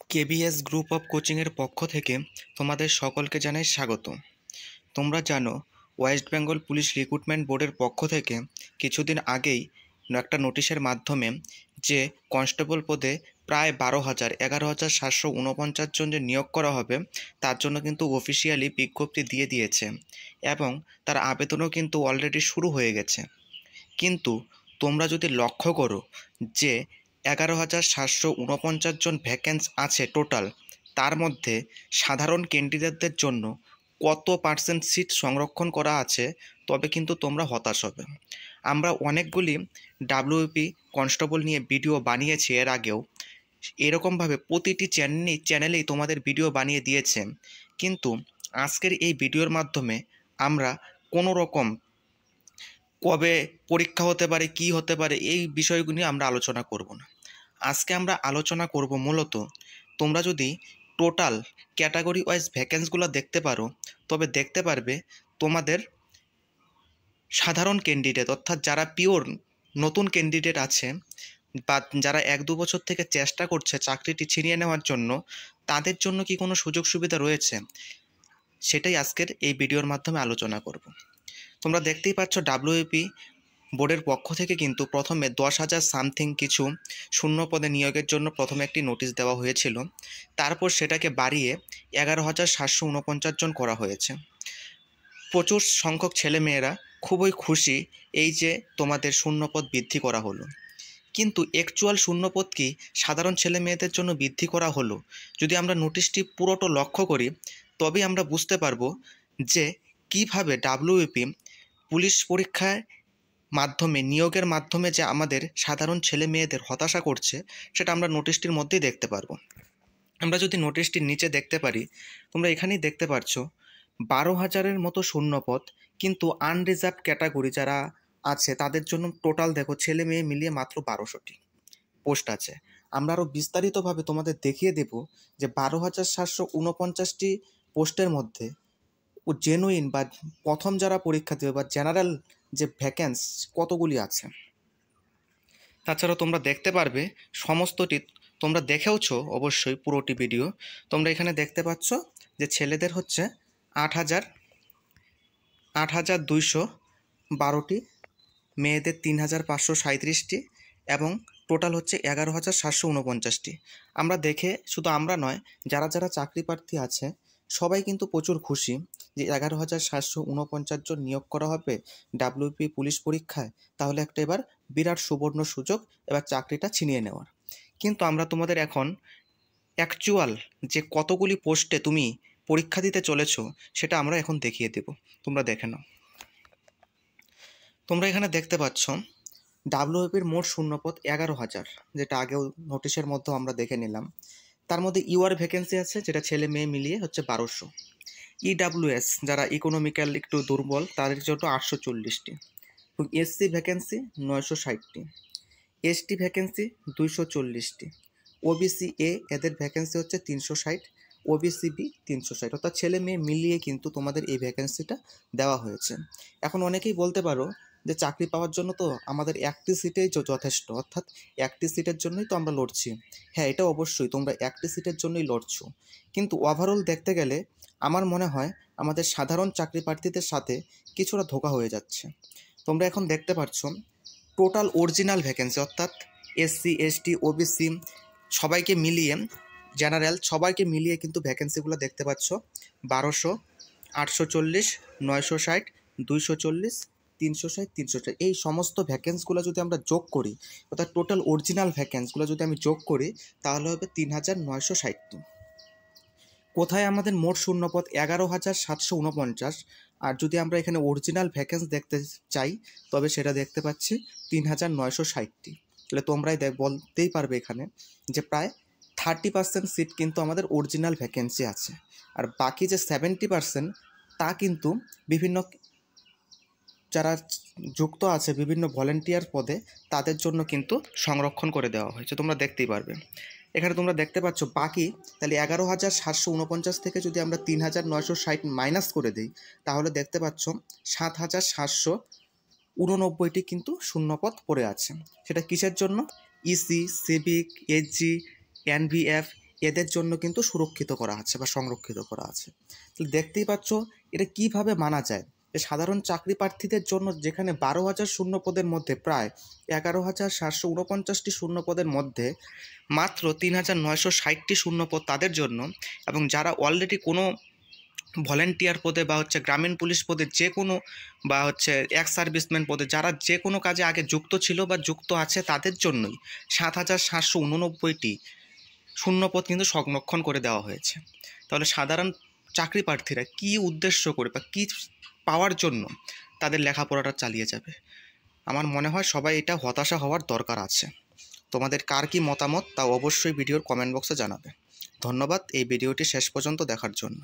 KBS group of কোচিংয়ের পক্ষ থেকে তোমাদের সকলকে জানাই স্বাগত। তোমরা জানো, ওয়েস্ট বেঙ্গল পুলিশ রিক্রুটমেন্ট বোর্ডের পক্ষ থেকে কিছুদিন আগেই একটা নোটিশের মাধ্যমে যে কনস্টেবল পদে প্রায় 11,749 জন যে নিয়োগ করা হবে তার জন্য কিন্তু অফিসিয়ালি বিজ্ঞপ্তি দিয়ে দিয়েছে এবং তার আবেদনও কিন্তু অলরেডি শুরু হয়ে গেছে। কিন্তু তোমরা যদি লক্ষ্য করো যে 11,749 জন ভ্যাকেন্সি আছে টোটাল, তার মধ্যে সাধারণ ক্যান্ডিডেটদের জন্য কত পার্সেন্ট সিট সংরক্ষণ করা আছে, তবে কিন্তু তোমরা হতাশ হবে। আমরা অনেকগুলি ডাব্লিউপি কনস্টেবল নিয়ে ভিডিও বানিয়েছি এর আগেও, এরকমভাবে প্রতিটি চ্যানেলেই তোমাদের ভিডিও বানিয়ে দিয়েছে, কিন্তু আজকের এই ভিডিওর মাধ্যমে আমরা কোনো রকম কবে পরীক্ষা হতে পারে, কি হতে পারে, এই বিষয়গুলি আমরা আলোচনা করব না। আজকে আমরা আলোচনা করব মূলত তোমরা যদি টোটাল ক্যাটাগরি ওয়াইজ ভ্যাকেন্সিগুলো দেখতে পারো, তবে দেখতে পারবে তোমাদের সাধারণ ক্যান্ডিডেট অর্থাৎ যারা পিওর নতুন ক্যান্ডিডেট আছে বা যারা 1-2 বছর থেকে চেষ্টা করছে চাকরিটি ছিনিয়ে নেওয়ার জন্য, তাদের জন্য কি কোনো সুযোগ সুবিধা রয়েছে, সেটাই আজকের এই ভিডিওর মাধ্যমে আলোচনা করব। তোমরা দেখতেই পাচ্ছ ডাব্লিউপি বোর্ডের পক্ষ থেকে কিন্তু প্রথমে 10,000 সামথিং কিছু শূন্য পদে নিয়োগের জন্য প্রথমে একটি নোটিশ দেওয়া হয়েছিল, তারপর সেটাকে বাড়িয়ে 11,749 জন করা হয়েছে। প্রচুর সংখ্যক ছেলেমেয়েরা খুবই খুশি এই যে তোমাদের শূন্যপদ বৃদ্ধি করা হলো, কিন্তু অ্যাকচুয়াল শূন্যপদ কি সাধারণ ছেলে মেয়েদের জন্য বৃদ্ধি করা হলো? যদি আমরা নোটিশটি পুরোটা লক্ষ্য করি, তবেই আমরা বুঝতে পারবো যে কিভাবে ডাব্লিউপি পুলিশ পরীক্ষায় মাধ্যমে নিয়োগের মাধ্যমে যে আমাদের সাধারণ ছেলে মেয়েদের হতাশা করছে, সেটা আমরা নোটিশটির মধ্যেই দেখতে পারবো। আমরা যদি নোটিশটির নিচে দেখতে পারি, তোমরা এখানেই দেখতে পারছো 12,000-এর মতো শূন্যপদ, কিন্তু আনরিজার্ভড ক্যাটাগরি যারা আছে তাদের জন্য টোটাল দেখো ছেলে মেয়ে মিলিয়ে মাত্র 1200টি পোস্ট আছে। আমরা আরও বিস্তারিতভাবে তোমাদের দেখিয়ে দেব যে 12,749টি পোস্টের মধ্যে জেনুইন বা প্রথম যারা পরীক্ষা দেবে বা জেনারেল যে ভ্যাকেন্স কতগুলি আছে। তাছাড়া তোমরা দেখতে পারবে সমস্তটি, তোমরা দেখেওছো অবশ্যই পুরোটি ভিডিও। তোমরা এখানে দেখতে পাচ্ছ যে ছেলেদের হচ্ছে 8,212টি, মেয়েদের 3,537টি এবং টোটাল হচ্ছে 11,749টি। আমরা দেখে শুধু আমরা নয়, যারা যারা চাকরি প্রার্থী আছে সবাই কিন্তু প্রচুর খুশি যে 11,749 জন নিয়োগ করা হবে ডাব্লিউপি পুলিশ পরীক্ষায়, তাহলে একটা এবার বিরাট সুবর্ণ সুযোগ এবার চাকরিটা ছিনিয়ে নেওয়ার। কিন্তু আমরা তোমাদের এখন অ্যাকচুয়াল যে কতগুলি পোস্টে তুমি পরীক্ষা দিতে চলেছো সেটা আমরা এখন দেখিয়ে দেব, তোমরা দেখে নাও। তোমরা এখানে দেখতে পাচ্ছ ডাব্লিউপির মোট শূন্যপদ 11,000, যেটা আগেও নোটিশের মধ্যে আমরা দেখে নিলাম। তার মধ্যে ইউআর ভ্যাকেন্সি আছে, যেটা ছেলে মেয়ে মিলিয়ে হচ্ছে 1200। ইডাব্লিউএস যারা ইকোনমিক্যাল একটু দুর্বল তাদের জন্য 840টি, এবং এসসি ভ্যাকেন্সি 960টি, এসটি ভ্যাকেন্সি 240টি, ওবিসি এ এদের ভ্যাকেন্সি হচ্ছে 360, ওবিসি বি 360, অর্থাৎ ছেলে মেয়ে মিলিয়ে কিন্তু তোমাদের এই ভ্যাকেন্সিটা দেওয়া হয়েছে। এখন অনেকেই বলতে পারো যে চাকরি পাওয়ার জন্য তো আমাদের একটি সিটেই যথেষ্ট, অর্থাৎ একটি সিটের জন্যই তো আমরা লড়ছি। হ্যাঁ, এটা অবশ্যই তোমরা একটি সিটের জন্যই লড়ছো, কিন্তু ওভারঅল দেখতে গেলে আমার মনে হয় আমাদের সাধারণ চাকরি প্রার্থীদের সাথে কিছুটা ধোঁকা হয়ে যাচ্ছে। তোমরা এখন দেখতে পাচ্ছ টোটাল অরিজিনাল ভ্যাকেন্সি, অর্থাৎ এসসি এসটি ওবিসি সবাইকে মিলিয়ে, জেনারেল সবাইকে মিলিয়ে কিন্তু ভ্যাকেন্সিগুলো দেখতে পাচ্ছ 1200, 840, 960, 240, 360, 360। এই সমস্ত ভ্যাকেন্সিগুলো যদি আমরা যোগ করি, অর্থাৎ টোটাল অরিজিনাল ভ্যাকেন্সিগুলো যদি আমি যোগ করি, তাহলে হবে 3,960টি। কোথায় আমাদের মোট শূন্যপদ 11,749, আর যদি আমরা এখানে অরিজিনাল ভ্যাকেন্সি দেখতে চাই তবে সেটা দেখতে পাচ্ছি 3,960টি। তাহলে তোমরাই বলতেই পারবে এখানে যে প্রায় 30% সিট কিন্তু আমাদের অরিজিনাল ভ্যাকেন্সি আছে, আর বাকি যে 70% তা কিন্তু বিভিন্ন যারা যুক্ত আছে বিভিন্ন ভলেন্টিয়ার পদে তাদের জন্য কিন্তু সংরক্ষণ করে দেওয়া হয়েছে, তোমরা দেখতেই পারবে। এখানে তোমরা দেখতে পাচ্ছ বাকি, তাহলে 11,749 থেকে যদি আমরা 3,960 মাইনাস করে দিই, তাহলে দেখতে পাচ্ছ 7,789টি কিন্তু শূন্যপদ পড়ে আছে। সেটা কিসের জন্য? ইসি, সিভিক, এইচজি, এনভিএফ এদের জন্য কিন্তু সুরক্ষিত করা আছে বা সংরক্ষিত করা আছে। তাহলে দেখতেই পাচ্ছ এটা কিভাবে মানা যায় যে সাধারণ চাকরি প্রার্থীদের জন্য যেখানে 12,000 শূন্য পদের মধ্যে প্রায় 11,749টি শূন্য পদের মধ্যে মাত্র 3,960টি শূন্য পদ তাদের জন্য, এবং যারা অলরেডি কোনো ভলেন্টিয়ার পদে বা গ্রামীণ পুলিশ পদে যে কোনো বা এক্স সার্ভিসম্যান পদে যারা যে কোনো কাজে আগে যুক্ত ছিল বা যুক্ত আছে তাদের জন্যই 7,789টি শূন্যপদ কিন্তু সংরক্ষণ করে দেওয়া হয়েছে। তাহলে সাধারণ চাকরি প্রার্থীরা কী উদ্দেশ্য করে বা কী পাওয়ার জন্য তাদের লেখাপড়াটা চালিয়ে যাবে? আমার মনে হয় সবাই এটা হতাশা হওয়ার দরকার আছে। তোমাদের কার কী মতামত তা অবশ্যই ভিডিওর কমেন্ট বক্সে জানাবে। ধন্যবাদ এই ভিডিওটি শেষ পর্যন্ত দেখার জন্য।